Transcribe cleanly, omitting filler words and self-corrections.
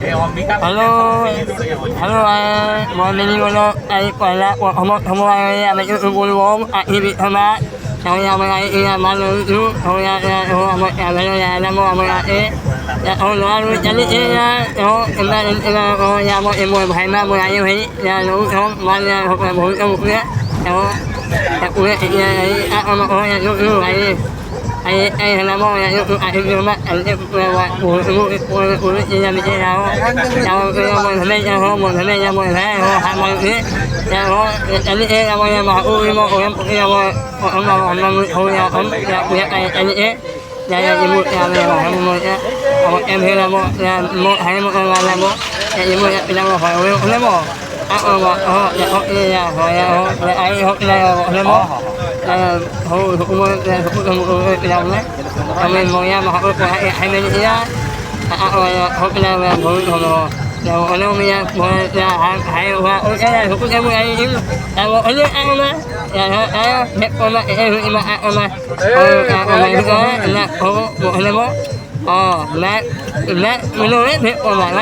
Halo, halo mọi người ai quay lại của không ai mình yêu vui vốn ai bị tham gia xong rồi mình ai mà lưu lưu thôi mình làm mình ai thôi nó chân đi đó em là nhà mọi em mọi hai mà mọi ai thấy nhà lưu không mà nhà hoặc là mỗi trong một cái đó cũng là mà lưu lưu này ai làm món này ai lưu mà anh em là buổi nhà mình nào nào mình thấy nhau mình thấy nhau mình thấy hai mọi người nhau anh ấy là mọi mà ui mà em nhau ông mà hồi nhau ông là anh ấy nhà một nhà này một em thấy là một hai một là một em một là một hỏi ông lấy một hỏi ai học là lấy một hồi cũng làm đấy mình ngồi nhà mà học hai bên gì á học là hồi rồi nó mình là hai hoa cái này cũng em ấy là một cái ăn mà là hết con mà em mà ăn mà này đó là một cái món mẹ mình nói hết con mà